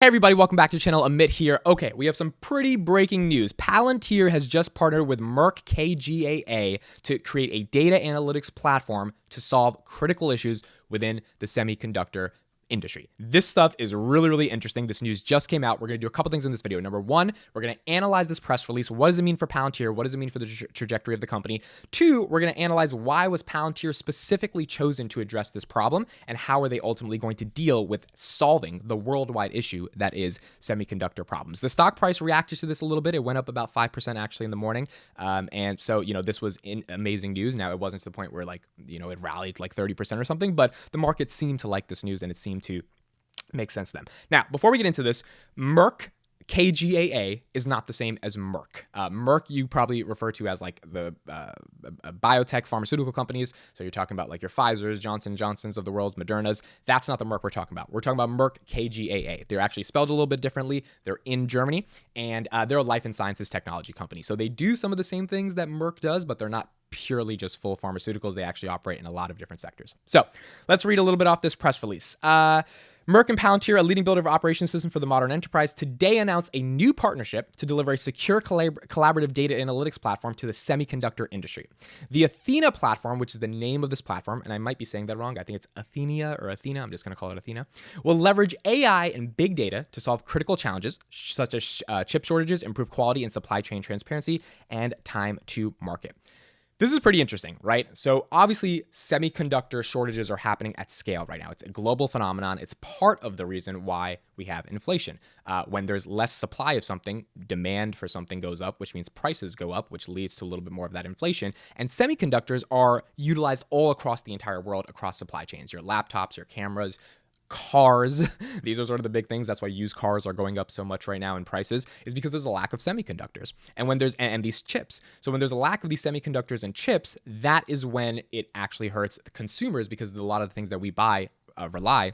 Hey everybody, welcome back to the channel. Amit here. Okay, we have some pretty breaking news. Palantir has just partnered with Merck KGaA to create a data analytics platform to solve critical issues within the semiconductor industry. This stuff is really interesting. This news just came out. We're going to do a couple things in this video. Number one, we're going to analyze this press release. What does it mean for Palantir? What does it mean for the trajectory of the company? Two, we're going to analyze why was Palantir specifically chosen to address this problem, and how are they ultimately going to deal with solving the worldwide issue that is semiconductor problems. The stock price reacted to this a little bit. It went up about 5% actually in the morning. And so, this was amazing news. Now, it wasn't to the point where it rallied like 30% or something, but the market seemed to like this news and it seemed to make sense to them. Now, before we get into this, Merck KGaA is not the same as Merck. Merck you probably refer to as like the biotech pharmaceutical companies. So you're talking about like your Pfizer's, Johnson & Johnson's of the world, Moderna's. That's not the Merck we're talking about. We're talking about Merck KGaA. They're actually spelled a little bit differently. They're in Germany, and they're a life and sciences technology company. So they do some of the same things that Merck does, but they're not purely just full pharmaceuticals. They actually operate in a lot of different sectors. So let's read a little bit off this press release. Merck and Palantir, a leading builder of operations system for the modern enterprise, today announced a new partnership to deliver a secure collaborative data analytics platform to the semiconductor industry. The Athena platform, which is the name of this platform, and I might be saying that wrong, I think it's Athena or Athena, I'm just going to call it Athena, will leverage AI and big data to solve critical challenges such as chip shortages, improve quality and supply chain transparency, and time to market. This is pretty interesting, right? So obviously semiconductor shortages are happening at scale right now. It's a global phenomenon. It's part of the reason why we have inflation. When there's less supply of something, demand for something goes up, which means prices go up, which leads to a little bit more of that inflation. And semiconductors are utilized all across the entire world, across supply chains. Your laptops, your cameras, cars, these are sort of the big things. That's why used cars are going up so much right now in prices, is because there's a lack of semiconductors and when there's and these chips. So when there's a lack of these semiconductors and chips, that is when it actually hurts the consumers, because a lot of the things that we buy rely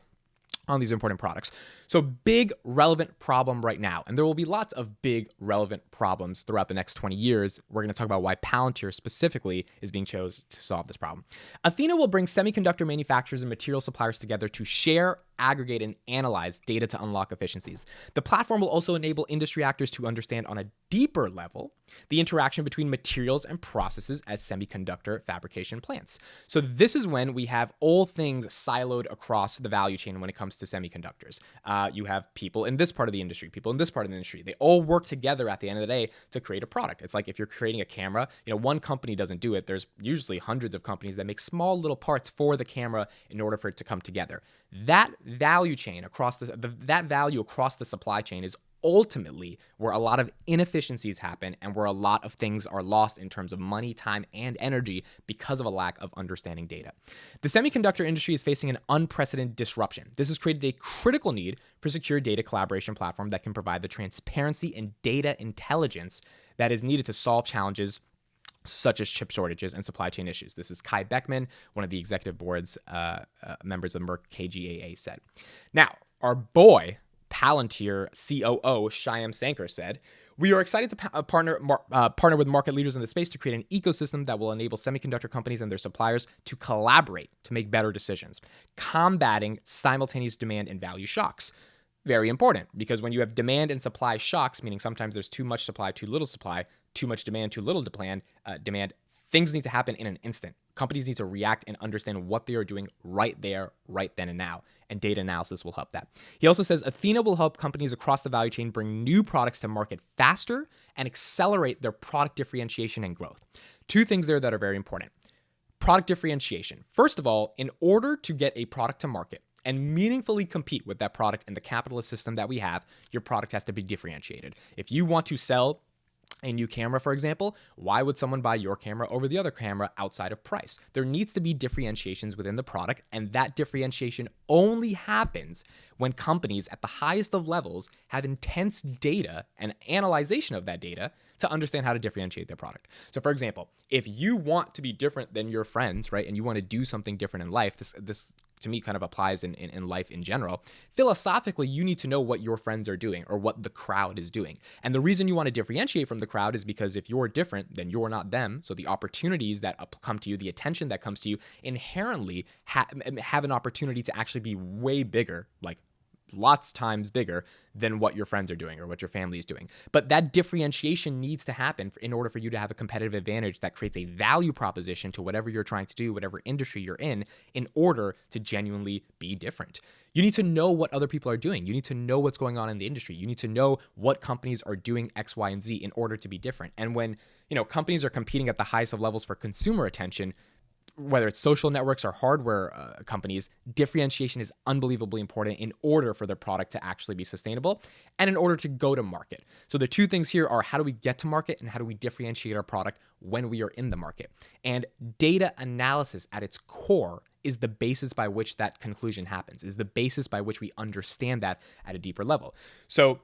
on these important products. So big relevant problem right now, and there will be lots of big relevant problems throughout the next 20 years. We're going to talk about why Palantir specifically is being chosen to solve this problem. Athena will bring semiconductor manufacturers and material suppliers together to share, aggregate, and analyze data to unlock efficiencies. The platform will also enable industry actors to understand on a deeper level the interaction between materials and processes at semiconductor fabrication plants. So this is when we have all things siloed across the value chain when it comes to semiconductors. You have people in this part of the industry, people in this part of the industry. They all work together at the end of the day to create a product. It's like if you're creating a camera, one company doesn't do it. There's usually hundreds of companies that make small little parts for the camera in order for it to come together. That value chain across that value across the supply chain is ultimately where a lot of inefficiencies happen and where a lot of things are lost in terms of money, time, and energy because of a lack of understanding data. The semiconductor industry is facing an unprecedented disruption. This has created a critical need for secure data collaboration platform that can provide the transparency and data intelligence that is needed to solve challenges such as chip shortages and supply chain issues. This is Kai Beckman, one of the executive board's members of Merck KGaA, said. Now, our boy Palantir COO Shyam Sankar said, "We are excited to partner with market leaders in the space to create an ecosystem that will enable semiconductor companies and their suppliers to collaborate to make better decisions, combating simultaneous demand and value shocks." Very important, because when you have demand and supply shocks, meaning sometimes there's too much supply, too little supply, too much demand, too little demand, things need to happen in an instant. Companies need to react and understand what they are doing right there, right then and now, and data analysis will help that. He also says Athena will help companies across the value chain bring new products to market faster and accelerate their product differentiation and growth. Two things there that are very important. Product differentiation. First of all, in order to get a product to market and meaningfully compete with that product in the capitalist system that we have, your product has to be differentiated. If you want to sell a new camera, for example, why would someone buy your camera over the other camera outside of price? There needs to be differentiations within the product, and that differentiation only happens when companies at the highest of levels have intense data and analyzation of that data to understand how to differentiate their product. So for example, if you want to be different than your friends, right, and you want to do something different in life, this to me kind of applies in life in general. Philosophically, you need to know what your friends are doing or what the crowd is doing. And the reason you want to differentiate from the crowd is because if you're different, then you're not them. So the opportunities that come to you, the attention that comes to you inherently have an opportunity to actually be way bigger, like lots times bigger than what your friends are doing or what your family is doing. But that differentiation needs to happen in order for you to have a competitive advantage that creates a value proposition to whatever you're trying to do, whatever industry you're in order to genuinely be different. You need to know what other people are doing. You need to know what's going on in the industry. You need to know what companies are doing X, Y, and Z in order to be different. And when, companies are competing at the highest of levels for consumer attention, whether it's social networks or hardware companies, differentiation is unbelievably important in order for their product to actually be sustainable and in order to go to market. So the two things here are, how do we get to market and how do we differentiate our product when we are in the market? And data analysis at its core is the basis by which that conclusion happens, is the basis by which we understand that at a deeper level. So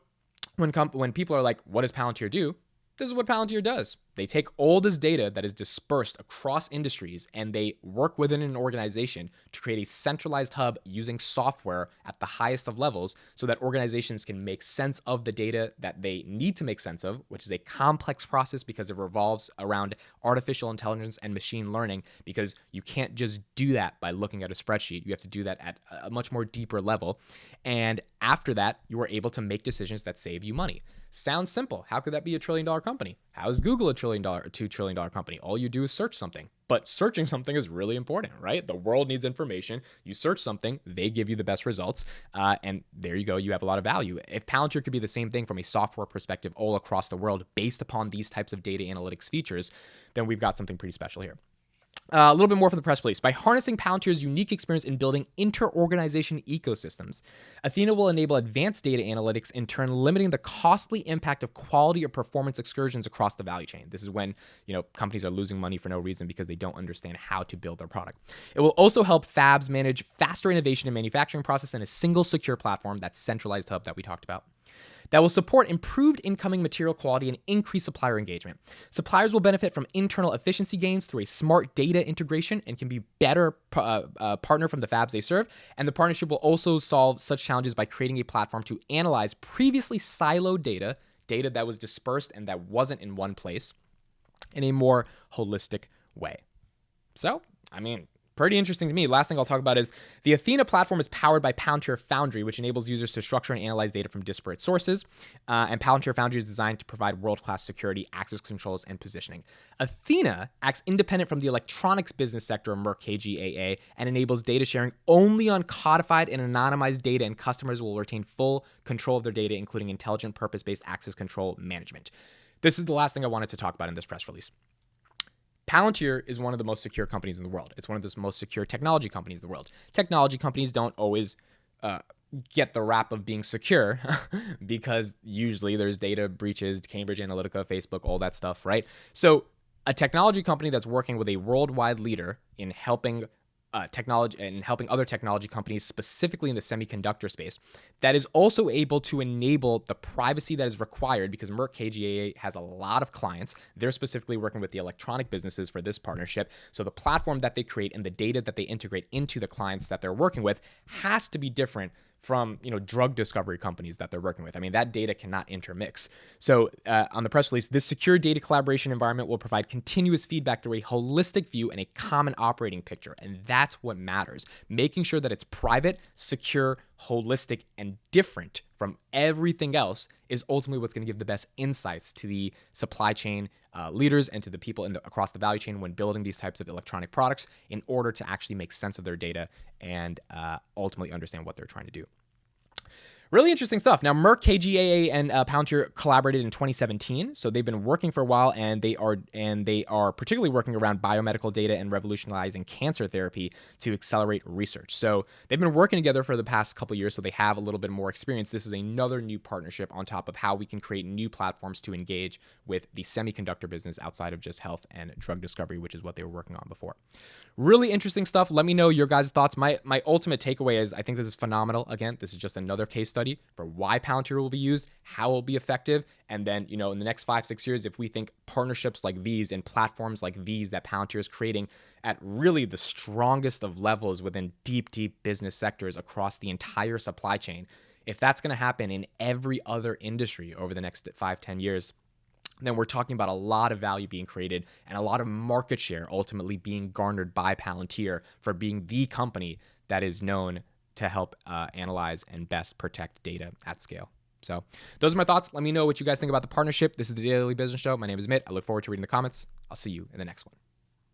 when people are like, what does Palantir do? This is what Palantir does. They take all this data that is dispersed across industries and they work within an organization to create a centralized hub using software at the highest of levels so that organizations can make sense of the data that they need to make sense of, which is a complex process because it revolves around artificial intelligence and machine learning, because you can't just do that by looking at a spreadsheet. You have to do that at a much more deeper level. And after that, you are able to make decisions that save you money. Sounds simple. How could that be $1 trillion company? How is Google $1 trillion or $2 trillion company? All you do is search something. But searching something is really important, right? The world needs information. You search something, they give you the best results, and there you go. You have a lot of value. If Palantir could be the same thing from a software perspective all across the world based upon these types of data analytics features, then we've got something pretty special here. A little bit more from the press release. By harnessing Palantir's unique experience in building inter-organization ecosystems, Athena will enable advanced data analytics, in turn limiting the costly impact of quality or performance excursions across the value chain. This is when, companies are losing money for no reason because they don't understand how to build their product. It will also help fabs manage faster innovation in manufacturing process in a single secure platform, that centralized hub that we talked about, that will support improved incoming material quality and increase supplier engagement. Suppliers will benefit from internal efficiency gains through a smart data integration and can be better partner from the fabs they serve. And the partnership will also solve such challenges by creating a platform to analyze previously siloed data that was dispersed and that wasn't in one place, in a more holistic way. So, pretty interesting to me. Last thing I'll talk about is the Athena platform is powered by Palantir Foundry, which enables users to structure and analyze data from disparate sources. And Palantir Foundry is designed to provide world-class security, access controls, and positioning. Athena acts independent from the electronics business sector of Merck KGaA and enables data sharing only on codified and anonymized data, and customers will retain full control of their data, including intelligent, purpose-based access control management. This is the last thing I wanted to talk about in this press release. Palantir is one of the most secure companies in the world. It's one of the most secure technology companies in the world. Technology companies don't always get the rap of being secure because usually there's data breaches, Cambridge Analytica, Facebook, all that stuff, right? So a technology company that's working with a worldwide leader in helping technology and helping other technology companies, specifically in the semiconductor space, that is also able to enable the privacy that is required, because Merck KGaA has a lot of clients. They're specifically working with the electronic businesses for this partnership. So the platform that they create and the data that they integrate into the clients that they're working with has to be different from drug discovery companies that they're working with. That data cannot intermix. So on the press release, this secure data collaboration environment will provide continuous feedback through a holistic view and a common operating picture. And that's what matters. Making sure that it's private, secure, holistic, and different from everything else is ultimately what's going to give the best insights to the supply chain leaders and to the people across the value chain when building these types of electronic products, in order to actually make sense of their data and ultimately understand what they're trying to do. Really interesting stuff. Now, Merck KGaA and Palantir collaborated in 2017, so they've been working for a while, and they are particularly working around biomedical data and revolutionizing cancer therapy to accelerate research. So they've been working together for the past couple of years, so they have a little bit more experience. This is another new partnership on top of how we can create new platforms to engage with the semiconductor business outside of just health and drug discovery, which is what they were working on before. Really interesting stuff. Let me know your guys' thoughts. My ultimate takeaway is I think this is phenomenal. Again, this is just another case study for why Palantir will be used, how it will be effective, and then, in the next 5-6 years, if we think partnerships like these and platforms like these that Palantir is creating at really the strongest of levels within deep business sectors across the entire supply chain, if that's going to happen in every other industry over the next 5-10 years, then we're talking about a lot of value being created and a lot of market share ultimately being garnered by Palantir for being the company that is known to help analyze and best protect data at scale. So those are my thoughts. Let me know what you guys think about the partnership. This is the Daily Business Show. My name is Mitt. I look forward to reading the comments. I'll see you in the next one.